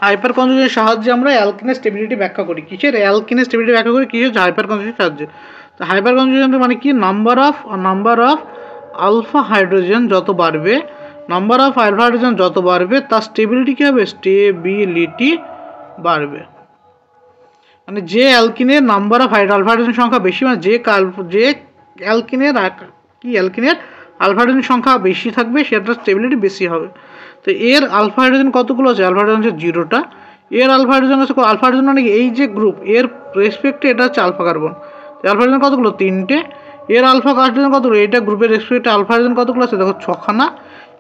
হাইপার কনজুগেশনের সাহায্যে আমরা অ্যালকিনের স্টেবিলিটি ব্যাখ্যা করি। কিসের? অ্যালকিনের স্টেবিলিটি ব্যাখ্যা করি কিসের? হাইপার কনজুগেশনের সাহায্যে। তো হাইপার কনজুগেশনের মানে কি? নাম্বার অফ আলফা হাইড্রোজেন যত বাড়বে, যত বাড়বে তার স্টেবিলিটি কী হবে? স্টেবিলিটি বাড়বে। মানে যে অ্যালকিনের নাম্বার অফ আলফা হাইড্রোজেন সংখ্যা বেশি, মানে যে অ্যালকিনের আলফা হাইড্রোজেন সংখ্যা বেশি থাকবে সেটার স্টেবিলিটি বেশি হবে। তো এর আলফা হাইড্রোজেন কতগুলো আছে? আলফা হাইড্রোজেন হচ্ছে 0টা। এর আলফা হাইড্রোজেন আছে, আলফা হাইড্রোজেন মানে এই যে গ্রুপ এর রেসপেক্টে এটা হচ্ছে আলফা কার্বন। আলফা হাইড্রোজেন কতগুলো? 3টে। এর আলফা হাইড্রোজেন কতগুলো? এটা গ্রুপের রেসপেক্টে আলফা হাইড্রোজেন কতগুলো আছে? দেখো 6খানা।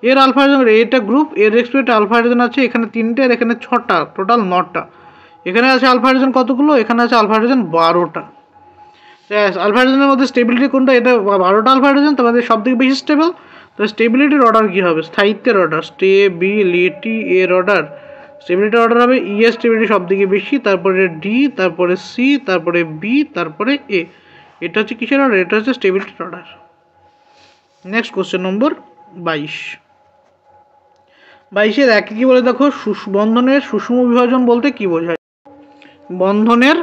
এর আলফা হাইড্রোজেন, এটা গ্রুপ, এর রেসপেক্টে আলফা হাইড্রোজেন আছে এখানে 3টে, আর এখানে 6টা, টোটাল 9টা। এখানে আছে আলফা হাইড্রোজেন কতগুলো? এখানে আছে আলফা হাইড্রোজেন 12টা। আলফা হাইড্রোজেনের মধ্যে স্টেবিলিটি কোনটা? এটা 12টা আলফা হাইড্রোজেন, তোমাদের সব থেকে বেশি স্টেবল। তো স্টেবিলিটির অর্ডার কী হবে? স্থায়িত্বের অর্ডার, স্টেবিলিটি এর অর্ডার, স্টেবিলিটির অর্ডার হবে ই এর স্টেবিলিটি সব থেকে বেশি, তারপরে ডি, তারপরে সি, তারপরে বি, তারপরে এ। এটা হচ্ছে কিসের অর্ডার? এটা হচ্ছে স্টেবিলিটির অর্ডার। নেক্সট কোশ্চেন নম্বর 22। 22-এর একে কি বলে দেখো? বন্ধনের সুষম বিভাজন বলতে কি বোঝায়? বন্ধনের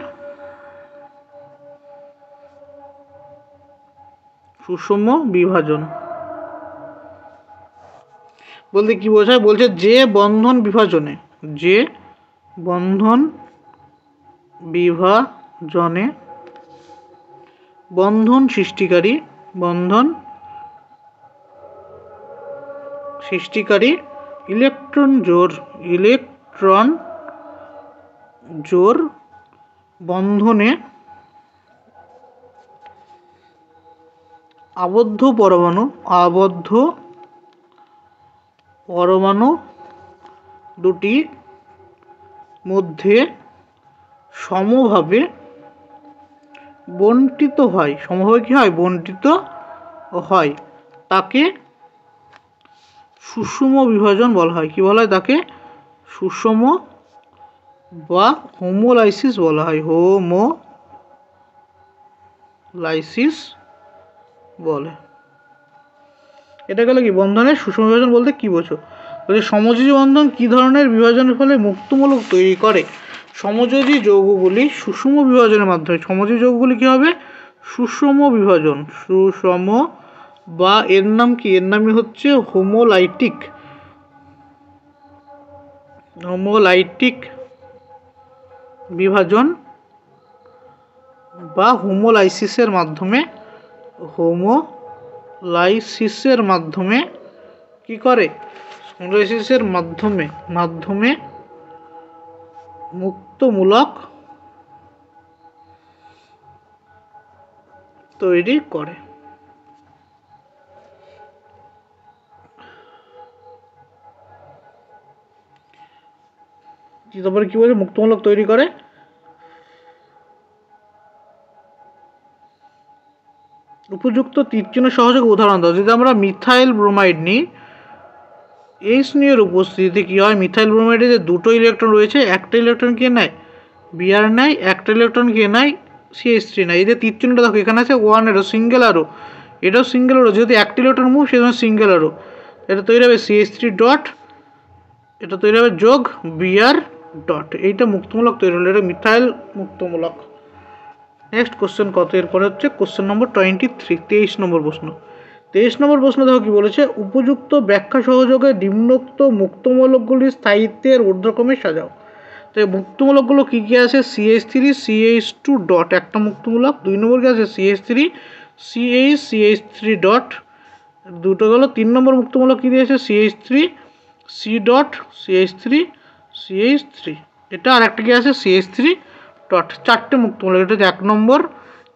সুষম বিভাজন বলতে কি বোঝায়? বলছে যে বন্ধন বিভাজনে বন্ধন সৃষ্টিকারী ইলেকট্রন জোড় বন্ধনে আবদ্ধ পরমাণু দুটি মধ্যে সমভাবে বণ্টিত হয়, বণ্টিত হয়, তাকে সুষম বিভাজন বলা হয়। কি বলা হয় তাকে? সুষম বা হোমোলাইসিস বলা হয়। হোমোলাইসিস বলে। এটা গেল কি? বন্ধনের সুষম বিভাজন বলতে কি বোঝো? বলছে সমযোজী বন্ধন কি ধরনের বিভাজনের ফলে মুক্তমূলক তৈরি করে? সমযোজী যৌগগুলি সুষম বিভাজনের মাধ্যমে, সমযোজী যৌগগুলি কী হবে? সুষম বিভাজন, বা এর নাম কি? এর নামই হচ্ছে হোমোলাইটিক বিভাজন বা হোমোলাইসিসের মাধ্যমে কি করে? হোমোলাইসিসের মাধ্যমে মুক্তমূলক তৈরি করে। তারপরে কি বলে? মুক্তমূলক তৈরি করে। উপযুক্ত তীরচিহ্ন সহযোগ উদাহরণ দাও। যদি আমরা মিথাইল ব্রোমাইড নিই, এইচ নিয়ের উপস্থিতিতে কী হয়? মিথাইল ব্রোমাইডে যে 2টো ইলেকট্রন রয়েছে, একটা ইলেকট্রন কে নেয়? বিআর নেয়, একটা ইলেকট্রন কে নেয়? CH3 নেয়। এই যে তীরচিহ্নটা দেখো, এখানে আছে 1 অ্যারো, সিঙ্গেল অ্যারো, এটাও সিঙ্গেল অ্যারো, যেহেতু একটা ইলেকট্রন মুভ সেজন্য সিঙ্গেল অ্যারো। এটা তৈরি হবে CH3 ডট, এটা তৈরি হবে যোগ বিআর ডট। এইটা মুক্তমূলক তৈরি হলো, এটা মিথাইল মুক্তমূলক। নেক্সট কোশ্চেন কত? এরপরে হচ্ছে কোশ্চেন নম্বর 23, 23 নম্বর প্রশ্ন। 23 নম্বর প্রশ্ন দেখো কি বলেছে? উপযুক্ত ব্যাখ্যা সহযোগে নিম্নোক্ত মুক্তমূলকগুলির স্থায়িত্বের ঊর্ধ্বক্রমে সাজাও। তো এই মুক্তমূলকগুলো কী কী আছে? CH3 CH2 ডট একটা মুক্তমূলক। 2 নম্বর কী আছে? CH3 CH3 ডট, দুটো গেল। 3 নম্বর মুক্তমূলক কী দিয়েছে? CH3 C ডট CH3 এটা, আর একটা কি আছে? CH3 dot. 4টে মুক্তমূলক। এটা হচ্ছে 1 নম্বর,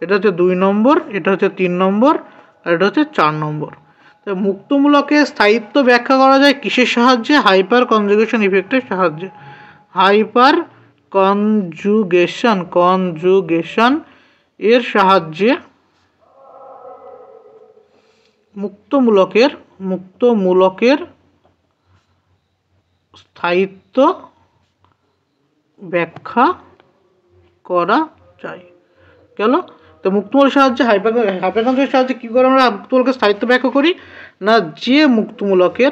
এটা হচ্ছে 2 নম্বর, এটা হচ্ছে 3 নম্বর, আর এটা হচ্ছে 4 নম্বর। তো মুক্তমূলকের স্থায়িত্ব ব্যাখ্যা করা যায় কিসের সাহায্যে? হাইপার কনজুগেশন ইফেক্টের সাহায্যে। হাইপার কনজুগেশন এর সাহায্যে মুক্তমূলকের স্থায়িত্ব ব্যাখ্যা করা যায়। গেল। তো মুক্তমূলকের সাহায্যে হাইপারকনজুগেশনের সাহায্যে কী করে আমরা মুক্তমূলকের স্থায়িত্ব ব্যাখ্যা করি না, যে মুক্তমূলকের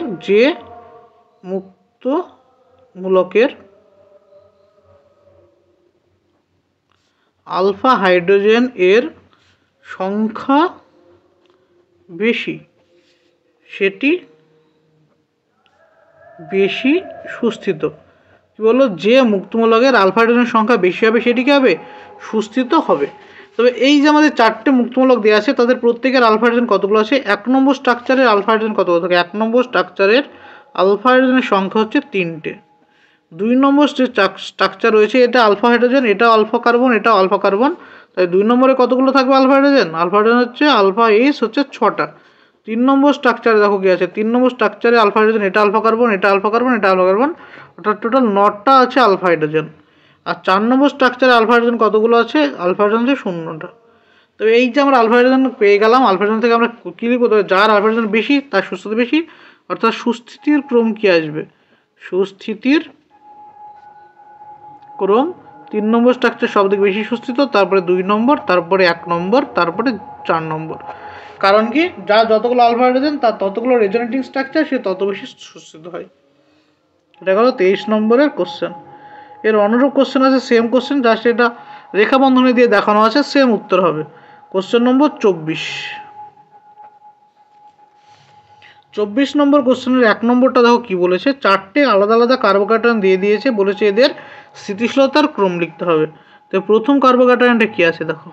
আলফা হাইড্রোজেন এর সংখ্যা বেশি সেটি বেশি সুস্থিত। কি বললো, যে মুক্তমূলকের আলফা হাইড্রোজেনের সংখ্যা বেশি হবে সেটি কি হবে, সুস্থিত হবে। তবে এই যে আমাদের 4টে মুক্তমূলক দেওয়া আছে তাদের প্রত্যেকের আলফা হাইড্রোজেন কতগুলো আছে, 1 নম্বর স্ট্রাকচারের আলফা হাইড্রোজেন কতগুলো থাকে, 1 নম্বর স্ট্রাকচারের আলফা হাইড্রোজেনের সংখ্যা হচ্ছে 3টে। 2 নম্বর যে স্ট্রাকচার রয়েছে এটা আলফা হাইড্রোজেন, এটা আলফা কার্বন, এটা আলফা কার্বন, তাই 2 নম্বরে কতগুলো থাকবে আলফা হাইড্রোজেন, আলফা হাইড্রোজেন হচ্ছে আলফা এস হচ্ছে 6টা। 3 নম্বর স্ট্রাকচারে দেখো কি আছে, 3 নম্বর স্ট্রাকচারে আলফা হাইড্রোজেন, এটা আলফা কার্বন, এটা আলফা কার্বন, এটা আলফা কার্বন, অর্থাৎ টোটাল 9টা আছে আলফা হাইড্রোজেন। আর 4 নম্বর স্ট্রাকচারে আলফা হাইড্রোজেন কতগুলো আছে, আলফা হাইড্রোজেন হচ্ছে 0টা। তো এই যে আমরা আলফা হাইড্রোজেন পেয়ে গেলাম, আলফা হাইড্রোজেন থেকে আমরা কি লিখবো, যার আলফা হাইড্রোজেন বেশি তার সুস্থতা বেশি, অর্থাৎ সুস্থিতির ক্রম কি আসবে, সুস্থিতির ক্রম 3 নম্বর স্ট্রাকচার সব থেকে বেশি সুস্থিত, তারপরে 2 নম্বর, তারপরে 1 নম্বর, তারপরে 4 নম্বর। কারণ কি, যার যতগুলো আলফা হাইড্রোজেন তার ততগুলো রেজোনেটিং স্ট্রাকচার, সে তত বেশি সুস্থিত হয়। এটা হলো 23 নম্বরের কোশ্চেন। এর অনুরূপ কোশ্চেন আছে, সেম কোশ্চেন, জাস্ট এটা রেখা বন্ধনী দিয়ে দেখানো আছে, সেম উত্তর হবে। কোশ্চেন নম্বর 24 নম্বর কোশ্চেনের 1 নম্বরটা দেখো কি বলেছে, 4টে আলাদা আলাদা কার্বোক্যাটায়ন দিয়ে দিয়েছে, বলেছে এদের স্থিতিশীলতার ক্রম লিখতে হবে। তো প্রথম কার্বোক্যাটায়নটা কি আছে দেখো,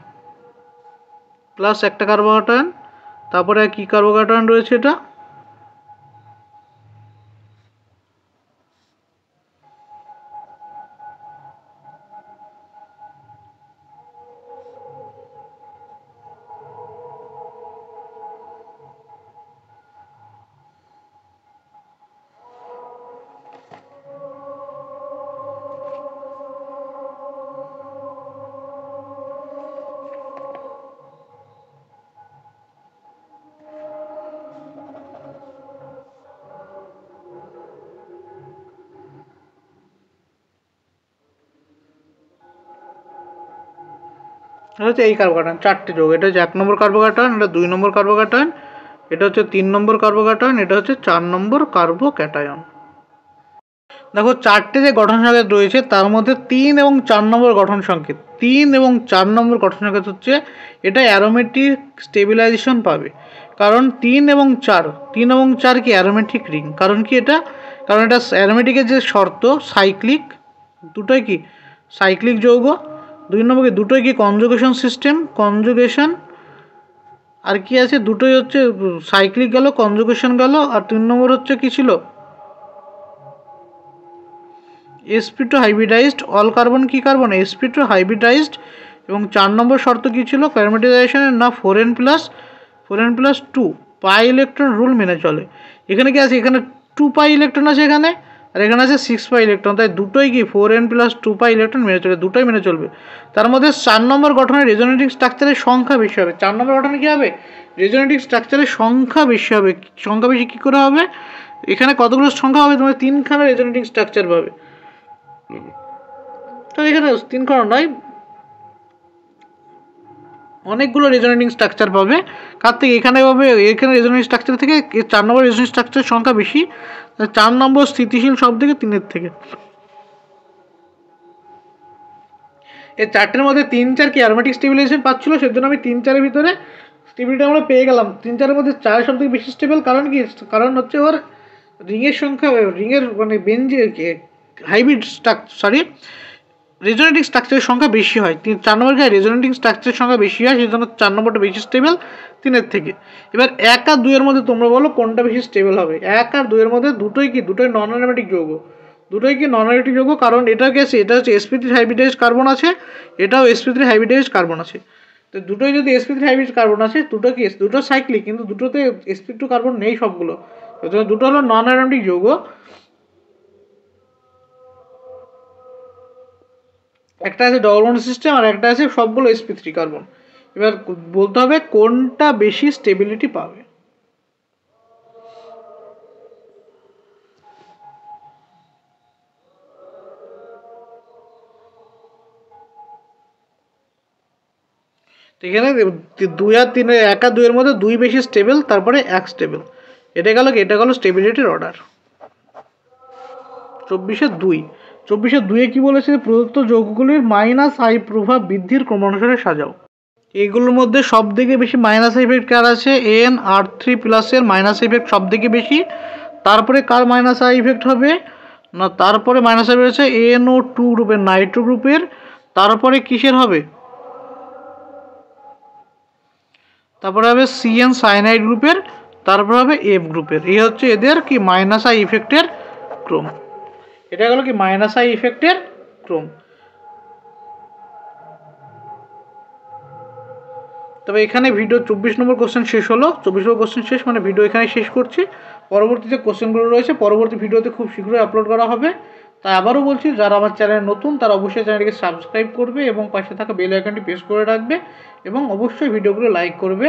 প্লাস একটা কার্বোক্যাটায়ন, তারপরে কি কার্বোক্যাটায়ন রয়েছে, এটা হচ্ছে এই কার্বোক্যাটায়ন 4টে যোগ, এটা হচ্ছে 1 নম্বর কার্বোক্যাটায়ন, এটা 2 নম্বর কার্বোক্যাটায়ন, এটা হচ্ছে 3 নম্বর কার্বোক্যাটায়ন, এটা হচ্ছে 4 নম্বর কার্বোক্যাটায়ন। দেখো 4টে যে গঠন সংকেত রয়েছে তার মধ্যে 3 এবং 4 নম্বর গঠন সংকেত, 3 এবং 4 নম্বর গঠন সংকেত হচ্ছে এটা অ্যারোমেটিক স্টেবিলাইজেশন পাবে। কারণ 3 এবং 4 কি অ্যারোমেটিক রিং, কারণ কি এটা, কারণ এটা অ্যারোমেটিকের যে শর্ত সাইক্লিক, দুটোই কি সাইক্লিক যৌগ। 2 নম্বর কি দুটোই কি কনজুগেশন সিস্টেম, কনজুগেশন, আর কি আছে দুটোই হচ্ছে সাইক্লিক গেল, কনজুগেশন গেল, আর 3 নম্বর হচ্ছে কি ছিল sp2 হাইব্রিডাইজড, অল কার্বন কি কার্বন sp2 হাইব্রিডাইজড। এবং 4 নম্বর শর্ত কি ছিল প্যারামিটারাইজেশনের, না 4n+2 পাই ইলেকট্রন রুল মেনে চলে। এখানে কি আছে, এখানে 2 পাই ইলেকট্রন আছে এখানে, আর এখানে আছে 6 পাই ইলেকট্রন, তাই দুটোই কি 4n+2 পাই ইলেকট্রন মেনে চলে, দুটোই মেনে চলবে। তার মধ্যে 4 নম্বর গঠনের রেজোনেটিং স্ট্রাকচারের সংখ্যা বেশি হবে। 4 নম্বর গঠনে কি হবে, রেজোনেটিং স্ট্রাকচারের সংখ্যা বেশি হবে। সংখ্যা বেশি কী করে হবে, এখানে কতগুলো সংখ্যা হবে, তোমার 3খানা রেজোনেটিং স্ট্রাকচার পাবে। তো এখানে 3খানা নয়, অনেকগুলো রেজোনেটিং স্ট্রাকচার পাবে। কার থেকে, এখানে পাবে, এখানে রেজোনেটিং স্ট্রাকচার থেকে 4 নম্বর রেজোনেটিং স্ট্রাকচারের সংখ্যা বেশি, 4 নম্বর স্থিতিশীল সব থেকে 3-এর থেকে। এই 4টের মধ্যে 3-4 কি অ্যারোমেটিক স্টেবিলাইজেশন পাচ্ছিল, সেজন্য আমি 3-4-এর ভিতরে স্টেবিলিটি আমরা পেয়ে গেলাম। 3-4-এর মধ্যে 4 সব থেকে বেশি স্টেবল, কারণ কি, কারণ হচ্ছে ওর রিংয়ের সংখ্যা, রিংয়ের মানে বেঞ্জে হাইব্রিড রেজোনেটিং স্ট্রাকচারের সংখ্যা বেশি হয়। 4 নম্বর গায়ে রেজোনেটিং স্ট্রাকচারের সংখ্যা বেশি হয়, সেই জন্য 4 নম্বরটা বেশি স্টেবল 3-এর থেকে। এবার 1 আর 2-এর মধ্যে তোমরা বলো কোনটা বেশি স্টেবল হবে। 1 আর 2-এর মধ্যে দুটোই নন অ্যারোমেটিক যৌগ, দুটোই কি নন অ্যারোমেটিক যৌগ, কারণ এটা কি আছে, এটা হচ্ছে sp3 হাইব্রিডাইজ কার্বন আছে, এটাও sp3 হাইব্রিডাইজ কার্বন আছে। তো দুটোই যদি sp3 হাইব্রিড কার্বন আছে, দুটো সাইক্লিক, কিন্তু দুটোতে sp2 কার্বন নেই সবগুলো, দুটো হলো নন অ্যারোমেটিক যৌগ। একটা আছে ডবল বন্ড সিস্টেম, আর একটা আছে সবগুলো sp3 কার্বন। এবার বলতে হবে কোনটা বেশি স্টেবিলিটি পাবে। তো এখানে 2 আর 3 1 আর 2 এর মধ্যে 2 বেশি স্টেবল, তারপরে 1 স্টেবল। এটা গেল স্টেবিলিটির অর্ডার। 24-2 24-2 কি বলেছে? প্রদত্ত যৌগগুলির মাইনাস আই প্রভাব বৃদ্ধির ক্রমানুসারে সাজাও। এগুলোর মধ্যে সব থেকে বেশি মাইনাস ইফেক্ট কার আছে? NR3 প্লাসের মাইনাস ইফেক্ট সব থেকে বেশি। তারপরে কার মাইনাস আই ইফেক্ট হবে না, তারপরে মাইনাস আই রয়েছে NO2 গ্রুপের, নাইট্রো গ্রুপের। তারপরে কিসের হবে? তারপরে হবে CN সাইনাইড গ্রুপের। তারপর হবে F গ্রুপের। এই হচ্ছে এদের কি মাইনাস আই ইফেক্টের ক্রম। এটা গেল কি মাইনাস আই ইফেক্টের ক্রম। তবে এখানে ভিডিও 24 নম্বর কোশ্চেন শেষ হলো। 24 নম্বর কোশ্চেন শেষ, মানে ভিডিও এখানে শেষ করছি। পরবর্তীতে কোশ্চেনগুলো রয়েছে পরবর্তী ভিডিওতে খুব শীঘ্রই আপলোড করা হবে। তাই আবারও বলছি, যারা আমার চ্যানেল নতুন তারা অবশ্যই চ্যানেলটিকে সাবস্ক্রাইব করবে এবং পাশে থাকা বেল আইকনটি প্রেস করে রাখবে এবং অবশ্যই ভিডিওগুলো লাইক করবে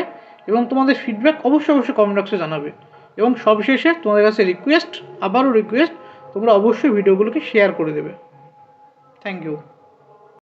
এবং তোমাদের ফিডব্যাক অবশ্যই কমেন্ট বক্সে জানাবে। এবং সবশেষে তোমাদের কাছে রিকোয়েস্ট, আবারও রিকোয়েস্ট, তোমরা অবশ্যই ভিডিওগুলোকে শেয়ার করে দেবে। Thank you.